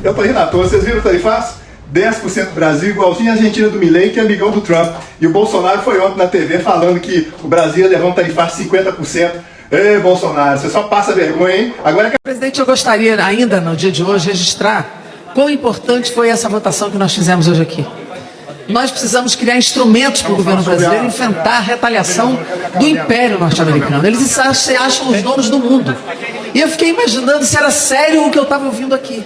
Eu tô rindo à toa, vocês viram o tarifaço? 10% Brasil, igualzinho a Argentina do Milei, que é amigão do Trump. E o Bolsonaro foi ontem na TV falando que o Brasil ia levar um tarifaço de 50%. Ei, Bolsonaro, você só passa vergonha, hein? Agora... Presidente, eu gostaria ainda, no dia de hoje, registrar quão importante foi essa votação que nós fizemos hoje aqui. Nós precisamos criar instrumentos para o governo brasileiro enfrentar a retaliação do Império Norte-Americano. Eles se acham os donos do mundo. E eu fiquei imaginando se era sério o que eu estava ouvindo aqui.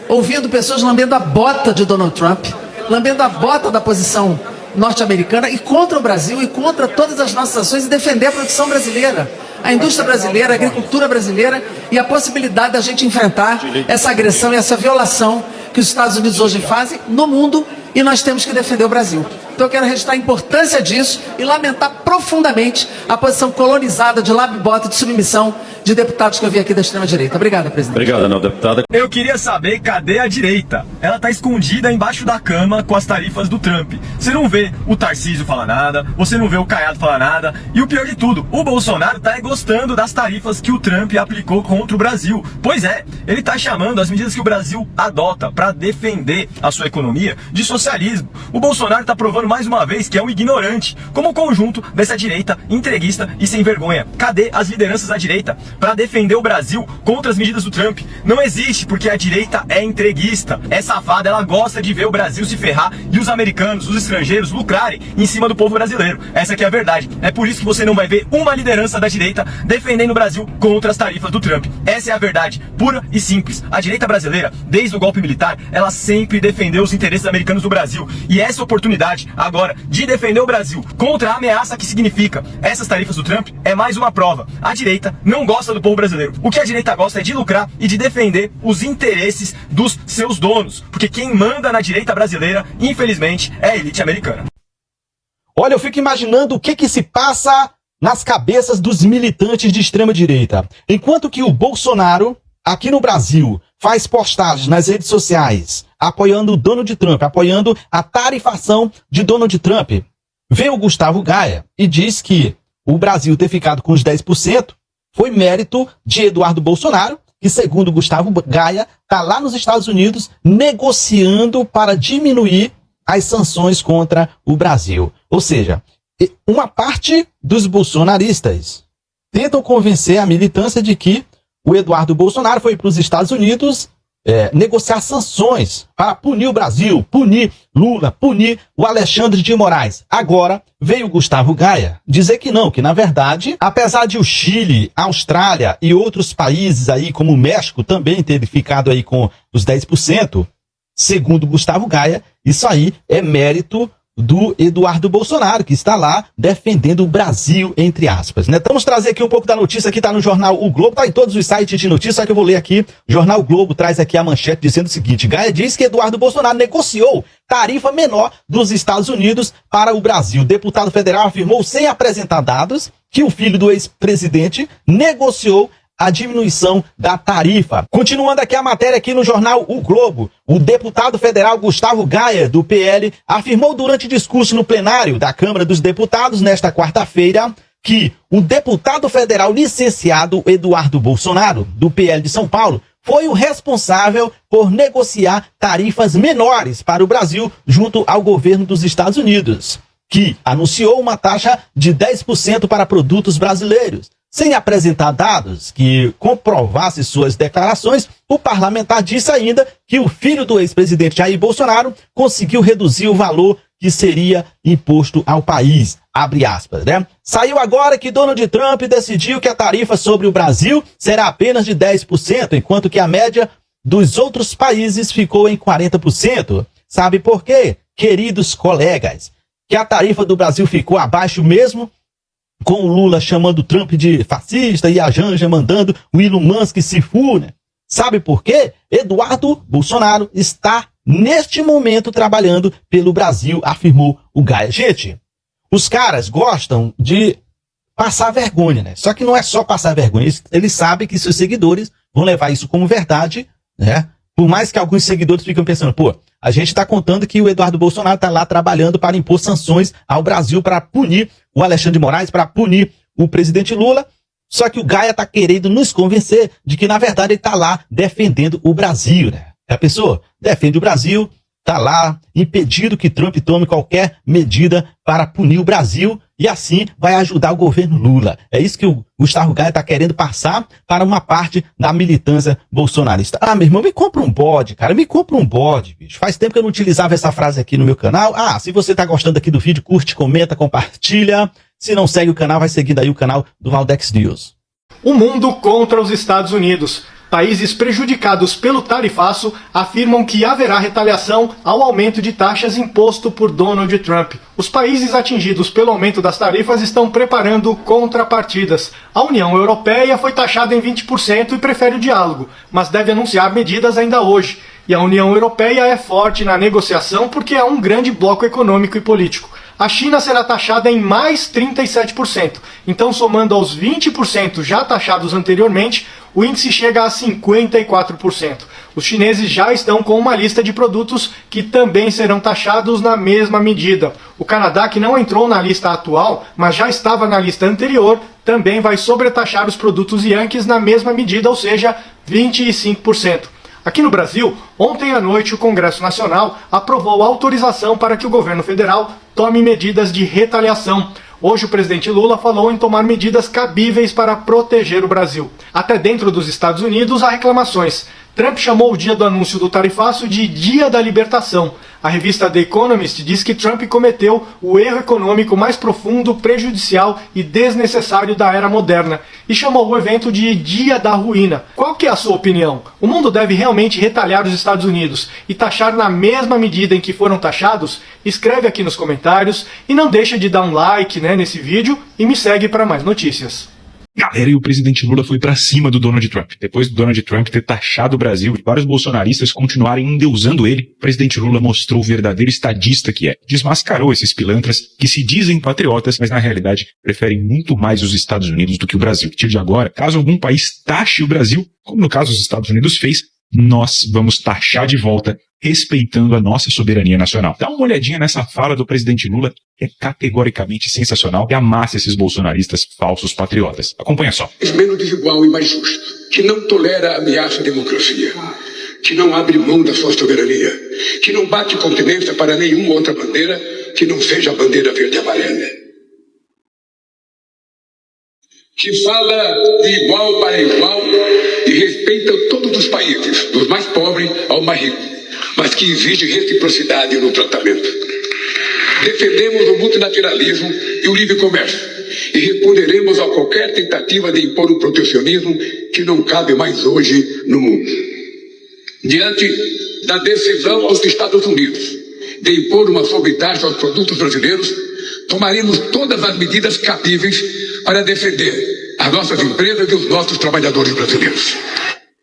Ouvindo pessoas lambendo a bota de Donald Trump, lambendo a bota da posição norte-americana e contra o Brasil e contra todas as nossas ações e defender a produção brasileira, a indústria brasileira, a agricultura brasileira e a possibilidade da gente enfrentar essa agressão e essa violação que os Estados Unidos hoje fazem no mundo, e nós temos que defender o Brasil. Então eu quero registrar a importância disso e lamentar profundamente a posição colonizada de lab-bota e de submissão de deputados que eu vi aqui da extrema-direita. Obrigado, presidente. Obrigado, não, deputada. Eu queria saber cadê a direita. Ela tá escondida embaixo da cama com as tarifas do Trump. Você não vê o Tarcísio falar nada, você não vê o Caiado falar nada, e o pior de tudo, o Bolsonaro tá gostando das tarifas que o Trump aplicou contra o Brasil. Pois é, ele tá chamando as medidas que o Brasil adota para defender a sua economia de socialismo. O Bolsonaro tá provando mais uma vez que é um ignorante, como o conjunto dessa direita entreguista e sem vergonha. Cadê as lideranças da direita para defender o Brasil contra as medidas do Trump? Não existe, porque a direita é entreguista, é safada, ela gosta de ver o Brasil se ferrar e os americanos, os estrangeiros lucrarem em cima do povo brasileiro. Essa aqui é a verdade. É por isso que você não vai ver uma liderança da direita defendendo o Brasil contra as tarifas do Trump. Essa é a verdade, pura e simples. A direita brasileira, desde o golpe militar, ela sempre defendeu os interesses americanos do Brasil. E essa oportunidade agora de defender o Brasil contra a ameaça que significa essas tarifas do Trump é mais uma prova. A direita não gosta do povo brasileiro. O que a direita gosta é de lucrar e de defender os interesses dos seus donos, porque quem manda na direita brasileira, infelizmente, é a elite americana. Olha, eu fico imaginando o que se passa nas cabeças dos militantes de extrema direita. Enquanto que o Bolsonaro, aqui no Brasil, faz postagens nas redes sociais apoiando o Donald Trump, apoiando a tarifação de Donald Trump, vem o Gustavo Gaia e diz que o Brasil ter ficado com os 10% foi mérito de Eduardo Bolsonaro, que, segundo Gustavo Gaia, está lá nos Estados Unidos negociando para diminuir as sanções contra o Brasil. Ou seja, uma parte dos bolsonaristas tentam convencer a militância de que o Eduardo Bolsonaro foi para os Estados Unidos negociar sanções para punir o Brasil, punir Lula, punir o Alexandre de Moraes. Agora veio o Gustavo Gaia dizer que não, que na verdade, apesar de o Chile, a Austrália e outros países aí, como o México, também terem ficado aí com os 10%, segundo Gustavo Gaia, isso aí é mérito do Eduardo Bolsonaro, que está lá defendendo o Brasil, entre aspas, né? Vamos trazer aqui um pouco da notícia que está no jornal O Globo, está em todos os sites de notícia, só que eu vou ler aqui. O jornal O Globo traz aqui a manchete dizendo o seguinte: Gaia diz que Eduardo Bolsonaro negociou tarifa menor dos Estados Unidos para o Brasil. O deputado federal afirmou, sem apresentar dados, que o filho do ex-presidente negociou a diminuição da tarifa. Continuando aqui a matéria aqui no jornal O Globo, o deputado federal Gustavo Gaia, do PL, afirmou durante discurso no plenário da Câmara dos Deputados nesta quarta-feira que o deputado federal licenciado Eduardo Bolsonaro, do PL de São Paulo, foi o responsável por negociar tarifas menores para o Brasil junto ao governo dos Estados Unidos, que anunciou uma taxa de 10% para produtos brasileiros. Sem apresentar dados que comprovassem suas declarações, o parlamentar disse ainda que o filho do ex-presidente Jair Bolsonaro conseguiu reduzir o valor que seria imposto ao país, abre aspas, né? Saiu agora que Donald Trump decidiu que a tarifa sobre o Brasil será apenas de 10%, enquanto que a média dos outros países ficou em 40%. Sabe por quê, queridos colegas? Que a tarifa do Brasil ficou abaixo mesmo, com o Lula chamando o Trump de fascista e a Janja mandando o Elon Musk se fune. Sabe por quê? Eduardo Bolsonaro está, neste momento, trabalhando pelo Brasil, afirmou o Gaia. Gente, os caras gostam de passar vergonha, né? Só que não é só passar vergonha. Eles sabem que seus seguidores vão levar isso como verdade, né? Por mais que alguns seguidores ficam pensando, pô, a gente está contando que o Eduardo Bolsonaro está lá trabalhando para impor sanções ao Brasil, para punir o Alexandre de Moraes, para punir o presidente Lula. Só que o Gaia está querendo nos convencer de que, na verdade, ele está lá defendendo o Brasil, né? A pessoa defende o Brasil, tá lá impedindo que Trump tome qualquer medida para punir o Brasil e assim vai ajudar o governo Lula. É isso que o Gustavo Gaia está querendo passar para uma parte da militância bolsonarista. Ah, meu irmão, me compra um bode, cara, me compra um bode, bicho. Faz tempo que eu não utilizava essa frase aqui no meu canal. Ah, se você tá gostando aqui do vídeo, curte, comenta, compartilha. Se não segue o canal, vai seguindo aí o canal do Valdex News. O mundo contra os Estados Unidos. Países prejudicados pelo tarifaço afirmam que haverá retaliação ao aumento de taxas imposto por Donald Trump. Os países atingidos pelo aumento das tarifas estão preparando contrapartidas. A União Europeia foi taxada em 20% e prefere o diálogo, mas deve anunciar medidas ainda hoje. E a União Europeia é forte na negociação porque é um grande bloco econômico e político. A China será taxada em mais 37%. Então, somando aos 20% já taxados anteriormente, o índice chega a 54%. Os chineses já estão com uma lista de produtos que também serão taxados na mesma medida. O Canadá, que não entrou na lista atual, mas já estava na lista anterior, também vai sobretaxar os produtos Yankees na mesma medida, ou seja, 25%. Aqui no Brasil, ontem à noite o Congresso Nacional aprovou a autorização para que o governo federal tome medidas de retaliação. Hoje o presidente Lula falou em tomar medidas cabíveis para proteger o Brasil. Até dentro dos Estados Unidos há reclamações. Trump chamou o dia do anúncio do tarifaço de Dia da Libertação. A revista The Economist diz que Trump cometeu o erro econômico mais profundo, prejudicial e desnecessário da era moderna e chamou o evento de Dia da Ruína. Qual que é a sua opinião? O mundo deve realmente retalhar os Estados Unidos e taxar na mesma medida em que foram taxados? Escreve aqui nos comentários e não deixa de dar um like nesse vídeo e me segue para mais notícias. Galera, e o presidente Lula foi pra cima do Donald Trump. Depois do Donald Trump ter taxado o Brasil e vários bolsonaristas continuarem endeusando ele, o presidente Lula mostrou o verdadeiro estadista que é. Desmascarou esses pilantras que se dizem patriotas, mas na realidade preferem muito mais os Estados Unidos do que o Brasil. A partir de agora, caso algum país taxe o Brasil, como no caso os Estados Unidos fez, nós vamos taxar de volta, respeitando a nossa soberania nacional. Dá uma olhadinha nessa fala do presidente Lula, que é categoricamente sensacional e amassa esses bolsonaristas falsos patriotas. Acompanha só. Menos desigual e mais justo, que não tolera a ameaça à democracia, que não abre mão da sua soberania, que não bate continência para nenhuma outra bandeira que não seja a bandeira verde e amarela. Que fala de igual para igual e respeita todos os países, dos mais pobres ao mais rico, mas que exige reciprocidade no tratamento. Defendemos o multilateralismo e o livre comércio e responderemos a qualquer tentativa de impor um protecionismo que não cabe mais hoje no mundo. Diante da decisão dos Estados Unidos de impor uma sobretaxa aos produtos brasileiros, tomaremos todas as medidas cabíveis para defender as nossas empresas e os nossos trabalhadores brasileiros.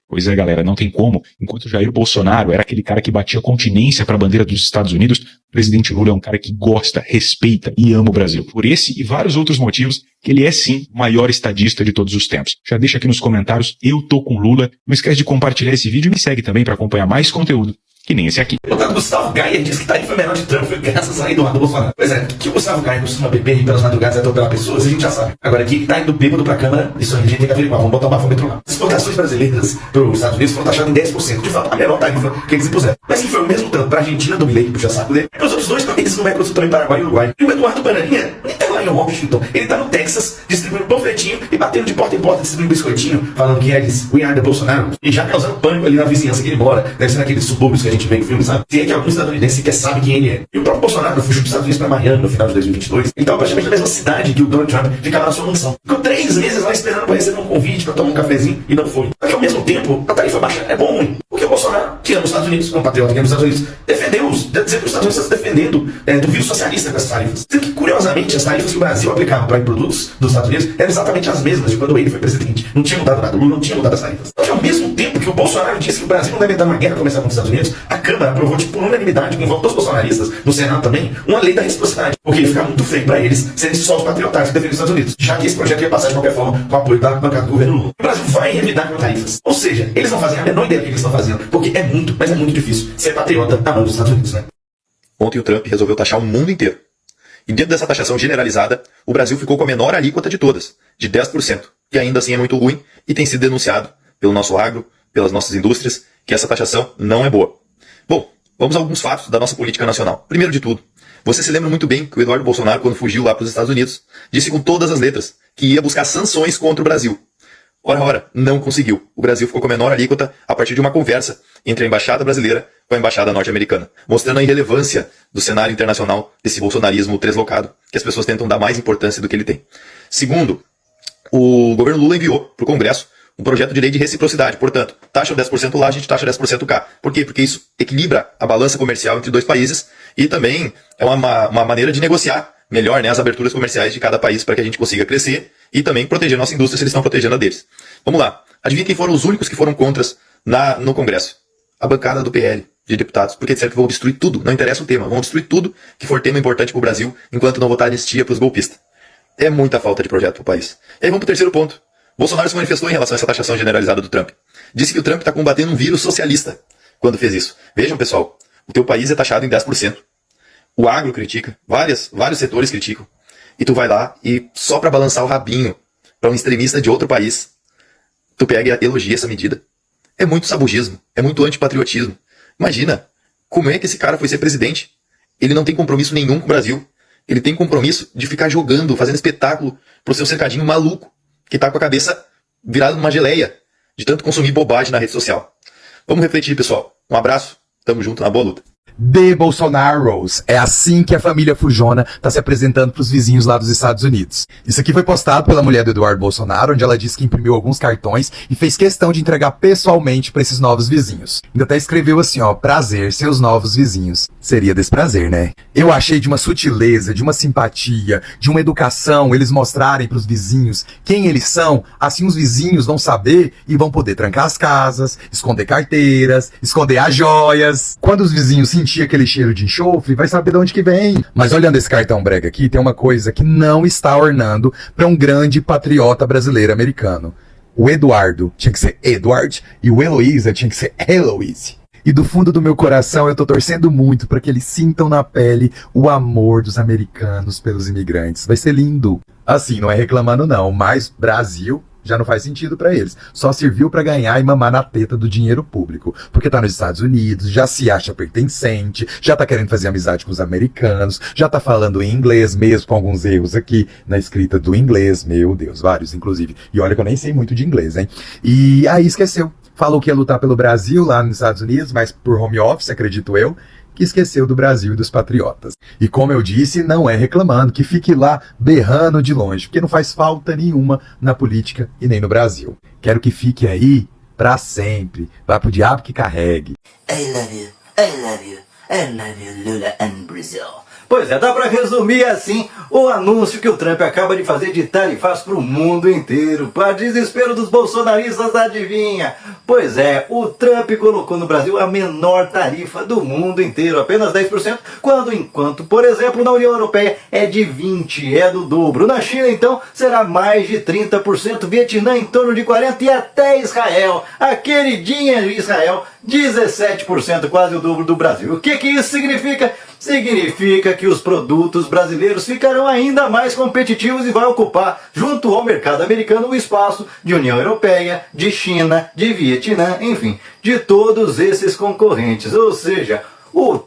Pois é, galera, não tem como. Enquanto Jair Bolsonaro era aquele cara que batia continência para a bandeira dos Estados Unidos, o presidente Lula é um cara que gosta, respeita e ama o Brasil. Por esse e vários outros motivos, que ele é sim o maior estadista de todos os tempos. Já deixa aqui nos comentários, eu tô com Lula. Não esquece de compartilhar esse vídeo e me segue também para acompanhar mais conteúdo, que nem esse aqui. O deputado Gustavo Gaia diz que tarifa menor de Trump foi graças a Eduardo Bolsonaro. Pois é, que o Gustavo Gaia costuma beber e pelas madrugadas e atropelar pessoas, a gente já sabe. Agora aqui que tá indo bêbado pra Câmara, isso a gente tem que averiguar. Vamos botar um bafômetro lá. As exportações brasileiras para os Estados Unidos foram taxadas em 10%, de fato, a menor tarifa que eles impuseram. Mas que foi o mesmo tanto pra Argentina, do Milei, que puxa saco dele, e para os outros dois países no Mercosul, também Paraguai e Uruguai. E o Eduardo Bananinha, ele tá lá em Washington, ele tá no Texas, distribuindo panfletinho e batendo de porta em porta, distribuindo biscoitinho, falando que eles, we are the Bolsonaro, e já causando pânico ali na vizinhança que ele mora. Deve ser naqueles subúrbios que a gente vê em filme, sabe? Se é que algum estadunidense sequer sabe quem ele é. E o próprio Bolsonaro fugiu dos Estados Unidos para Miami no final de 2022. Ele estava praticamente na mesma cidade que o Donald Trump ficava na sua mansão. Ficou 3 meses lá esperando para receber um convite para tomar um cafezinho e não foi. Só que ao mesmo tempo, a tarifa baixa é bom ou ruim? Porque o Bolsonaro, que ama os Estados Unidos, é um patriota que ama os Estados Unidos, defendeu, dizendo que os Estados Unidos estão se defendendo do vírus socialista com as tarifas. Sendo que, curiosamente, as tarifas que o Brasil aplicava para produtos dos Estados Unidos eram exatamente as mesmas de quando ele foi presidente. Não tinha mudado nada, o Lula não tinha mudado as tarifas. Só que ao mesmo tempo que o Bolsonaro disse que o Brasil não deve entrar numa guerra começar com os Estados Unidos, a Câmara aprovou, por unanimidade, com votos bolsonaristas, no Senado também, uma lei da reciprocidade. Porque ia ficar muito feio para eles serem só os patriotários que defendem os Estados Unidos. Já que esse projeto ia passar de qualquer forma com o apoio da bancada do governo Lula. O Brasil vai revidar com tarifas. Ou seja, eles não fazem a menor ideia do que eles estão fazendo. Porque é muito, mas é muito difícil ser patriota na mão dos Estados Unidos, né? Ontem o Trump resolveu taxar o mundo inteiro. E dentro dessa taxação generalizada, o Brasil ficou com a menor alíquota de todas, de 10%, que ainda assim é muito ruim e tem sido denunciado pelo nosso agro, pelas nossas indústrias que essa taxação não é boa. Bom, vamos a alguns fatos da nossa política nacional. Primeiro de tudo, você se lembra muito bem que o Eduardo Bolsonaro, quando fugiu lá para os Estados Unidos, disse com todas as letras que ia buscar sanções contra o Brasil. Ora, não conseguiu. O Brasil ficou com a menor alíquota a partir de uma conversa entre a embaixada brasileira com a embaixada norte-americana, mostrando a irrelevância do cenário internacional desse bolsonarismo translocado, que as pessoas tentam dar mais importância do que ele tem. Segundo, o governo Lula enviou para o Congresso um projeto de lei de reciprocidade. Portanto, taxa 10% lá, a gente taxa 10% cá. Por quê? Porque isso equilibra a balança comercial entre dois países e também é uma maneira de negociar melhor, né, as aberturas comerciais de cada país para que a gente consiga crescer e também proteger nossa indústria se eles estão protegendo a deles. Vamos lá. Adivinha quem foram os únicos que foram contras no Congresso? A bancada do PL, de deputados, porque disseram que vão destruir tudo, não interessa o tema, vão destruir tudo que for tema importante para o Brasil enquanto não votar anistia para os golpistas. É muita falta de projeto para o país. E aí vamos para o terceiro ponto. Bolsonaro se manifestou em relação a essa taxação generalizada do Trump. Disse que o Trump está combatendo um vírus socialista quando fez isso. Vejam, pessoal, o teu país é taxado em 10%. O agro critica, vários setores criticam. E tu vai lá e só para balançar o rabinho para um extremista de outro país, tu pega e elogia essa medida. É muito sabugismo, é muito antipatriotismo. Imagina, como é que esse cara foi ser presidente? Ele não tem compromisso nenhum com o Brasil. Ele tem compromisso de ficar jogando, fazendo espetáculo pro seu cercadinho maluco, que tá com a cabeça virada numa geleia, de tanto consumir bobagem na rede social. Vamos refletir, pessoal. Um abraço, tamo junto na boa luta. De Bolsonaros. É assim que a família Fujona tá se apresentando pros vizinhos lá dos Estados Unidos. Isso aqui foi postado pela mulher do Eduardo Bolsonaro, onde ela disse que imprimiu alguns cartões e fez questão de entregar pessoalmente para esses novos vizinhos. Ainda até escreveu assim, ó, prazer, seus novos vizinhos. Seria desprazer, né? Eu achei de uma sutileza, de uma simpatia, de uma educação, eles mostrarem pros vizinhos quem eles são, assim os vizinhos vão saber e vão poder trancar as casas, esconder carteiras, esconder as joias. Quando os vizinhos sentir aquele cheiro de enxofre, vai saber de onde que vem. Mas olhando esse cartão brega aqui, tem uma coisa que não está ornando para um grande patriota brasileiro americano. O Eduardo tinha que ser Edward e o Heloísa tinha que ser Heloise. E do fundo do meu coração eu tô torcendo muito para que eles sintam na pele o amor dos americanos pelos imigrantes. Vai ser lindo. Assim, não é reclamando não, mas Brasil já não faz sentido pra eles. Só serviu pra ganhar e mamar na teta do dinheiro público. Porque tá nos Estados Unidos, já se acha pertencente, já tá querendo fazer amizade com os americanos, já tá falando em inglês mesmo, com alguns erros aqui na escrita do inglês. Meu Deus, vários inclusive. E olha que eu nem sei muito de inglês, hein? E aí esqueceu. Falou que ia lutar pelo Brasil lá nos Estados Unidos, mas por home office, acredito eu, que esqueceu do Brasil e dos patriotas. E como eu disse, não é reclamando, que fique lá berrando de longe, porque não faz falta nenhuma na política e nem no Brasil. Quero que fique aí pra sempre. Vá pro diabo que carregue. I love you, I love you, I love you, Lula and Brazil. Pois é, dá pra resumir assim o anúncio que o Trump acaba de fazer de tarifaço pro mundo inteiro. Para desespero dos bolsonaristas, adivinha? Pois é, o Trump colocou no Brasil a menor tarifa do mundo inteiro, apenas 10%, enquanto, por exemplo, na União Europeia é de 20%, é do dobro. Na China, então, será mais de 30%, Vietnã em torno de 40% e até Israel, a queridinha Israel, 17%, quase o dobro do Brasil. O que isso significa? Significa que os produtos brasileiros ficarão ainda mais competitivos e vai ocupar, junto ao mercado americano, o espaço de União Europeia, de China, de Vietnã, enfim, de todos esses concorrentes. Ou seja,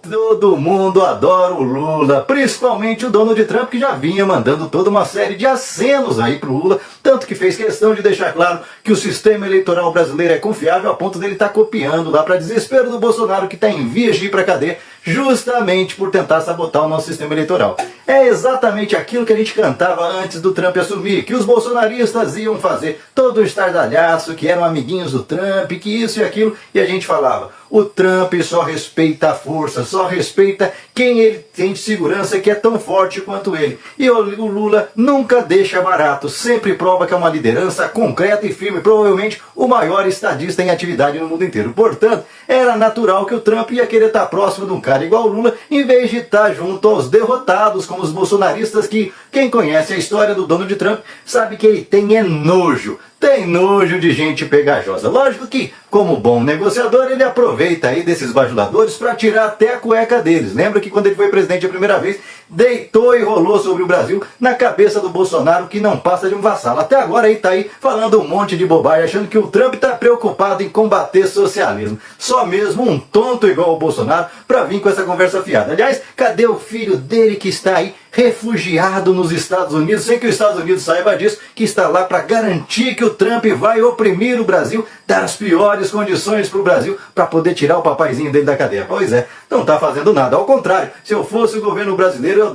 todo mundo adora o Lula, principalmente o Donald Trump, que já vinha mandando toda uma série de acenos aí pro Lula, tanto que fez questão de deixar claro que o sistema eleitoral brasileiro é confiável a ponto dele estar copiando lá para desespero do Bolsonaro, que está em vias de ir para cadeia, justamente por tentar sabotar o nosso sistema eleitoral. É exatamente aquilo que a gente cantava antes do Trump assumir, que os bolsonaristas iam fazer todo o estardalhaço, que eram amiguinhos do Trump, que isso e aquilo, e a gente falava, o Trump só respeita a força, só respeita quem ele tem de segurança que é tão forte quanto ele. E o Lula nunca deixa barato, sempre prova que é uma liderança concreta e firme, provavelmente o maior estadista em atividade no mundo inteiro. Portanto, era natural que o Trump ia querer estar próximo de um cara igual o Lula, em vez de estar junto aos derrotados, como os bolsonaristas que Quem conhece a história do Donald Trump sabe que ele tem nojo. Tem nojo de gente pegajosa. Lógico que, como bom negociador, ele aproveita aí desses bajuladores para tirar até a cueca deles. Lembra que quando ele foi presidente a primeira vez, deitou e rolou sobre o Brasil na cabeça do Bolsonaro, que não passa de um vassalo. Até agora ele tá aí falando um monte de bobagem, achando que o Trump está preocupado em combater socialismo. Só mesmo um tonto igual o Bolsonaro para vir com essa conversa fiada. Aliás, cadê o filho dele que está aí refugiado nos Estados Unidos, sem que os Estados Unidos saiba disso, que está lá para garantir que o Trump vai oprimir o Brasil, dar as piores condições para o Brasil, para poder tirar o papaizinho dele da cadeia? Pois é, não está fazendo nada. Ao contrário, se eu fosse o governo brasileiro,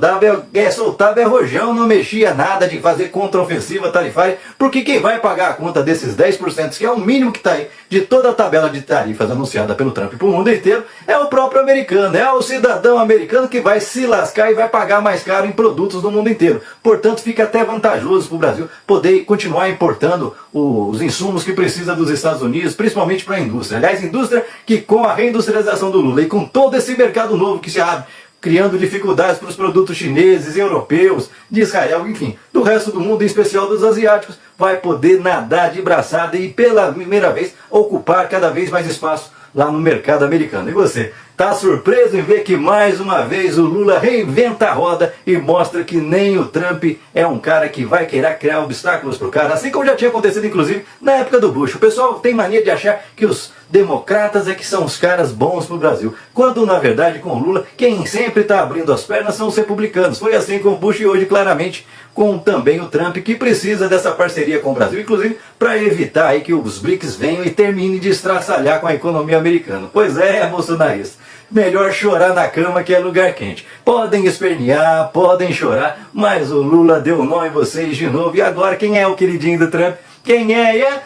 eu soltava rojão, não mexia nada de fazer contraofensiva tarifária, porque quem vai pagar a conta desses 10%, que é o mínimo que está aí, de toda a tabela de tarifas anunciada pelo Trump para o mundo inteiro, é o próprio americano, é o cidadão americano que vai se lascar e vai pagar mais caro em produtos do mundo inteiro. Portanto, fica até vantajoso para o Brasil poder continuar importando os insumos que precisa dos Estados Unidos, principalmente para a indústria. Aliás, indústria que com a reindustrialização do Lula e com todo esse mercado novo que se abre, criando dificuldades para os produtos chineses, europeus, de Israel, enfim, do resto do mundo, em especial dos asiáticos, vai poder nadar de braçada e pela primeira vez ocupar cada vez mais espaço lá no mercado americano. E você, tá surpreso em ver que mais uma vez o Lula reinventa a roda e mostra que nem o Trump é um cara que vai querer criar obstáculos pro cara, assim como já tinha acontecido inclusive na época do Bush. O pessoal tem mania de achar que os democratas é que são os caras bons pro Brasil, quando na verdade com o Lula quem sempre está abrindo as pernas são os republicanos. Foi assim com o Bush e hoje claramente com também o Trump, que precisa dessa parceria com o Brasil, inclusive para evitar aí que os BRICS venham e terminem de estraçalhar com a economia americana. Pois é, bolsonarista, melhor chorar na cama que é lugar quente. Podem espernear, podem chorar, mas o Lula deu nó em vocês de novo. E agora quem é o queridinho do Trump? Quem é?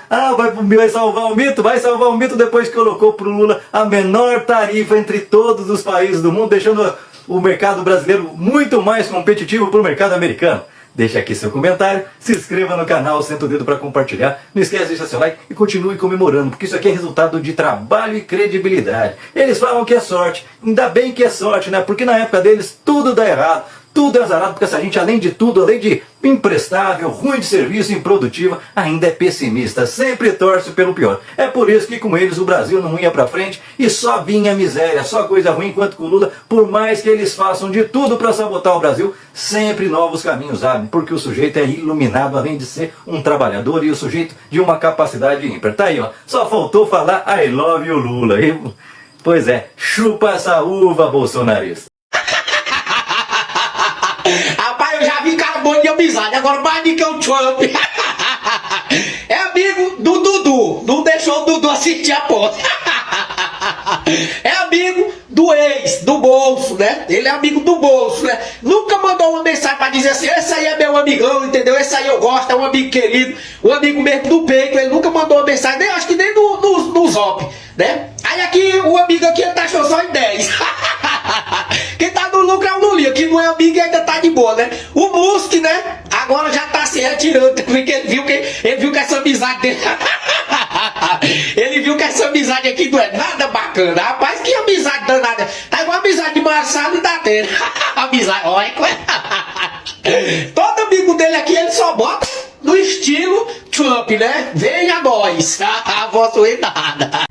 Vai salvar o mito? Vai salvar o mito depois que colocou pro Lula a menor tarifa entre todos os países do mundo, deixando o mercado brasileiro muito mais competitivo pro mercado americano. Deixa aqui seu comentário, se inscreva no canal, senta o dedo para compartilhar, não esquece de deixar seu like e continue comemorando, porque isso aqui é resultado de trabalho e credibilidade. Eles falam que é sorte, ainda bem que é sorte, né? Porque na época deles tudo dá errado, tudo é azarado, porque essa gente, além de tudo, além de imprestável, ruim de serviço, improdutiva, ainda é pessimista, sempre torce pelo pior. É por isso que com eles o Brasil não ia pra frente e só vinha miséria, só coisa ruim, enquanto com o Lula, por mais que eles façam de tudo para sabotar o Brasil, sempre novos caminhos abrem, porque o sujeito é iluminado, além de ser um trabalhador e o sujeito de uma capacidade ímpar. Tá aí, ó, só faltou falar I love you, Lula. Pois é, chupa essa uva, bolsonarista. Rapaz, eu já vi cara bom de amizade, agora mais do que o Trump. É amigo do Dudu, não deixou o Dudu assistir a porta. É amigo do ex, do Bolso, né? Ele é amigo do Bolso, né? Nunca mandou uma mensagem pra dizer assim, esse aí é meu amigão, entendeu? Esse aí eu gosto, é um amigo querido, um amigo mesmo do peito. Ele nunca mandou uma mensagem, nem, acho que nem no Zop, né? Aí aqui, o amigo aqui, ele taxou só em 10. Quem tá no lucro é o Lulinha, que não é amigo e ainda tá de boa, né? O Musk, né? Agora já tá se retirando, porque ele viu que essa amizade dele... Ele viu que essa amizade aqui não é nada bacana. Rapaz, que amizade danada. Tá igual a amizade de Marcelo e da Tena. Amizade, olha. Todo amigo dele aqui, ele só bota no estilo Trump, né? Venha nós. A voz não é nada.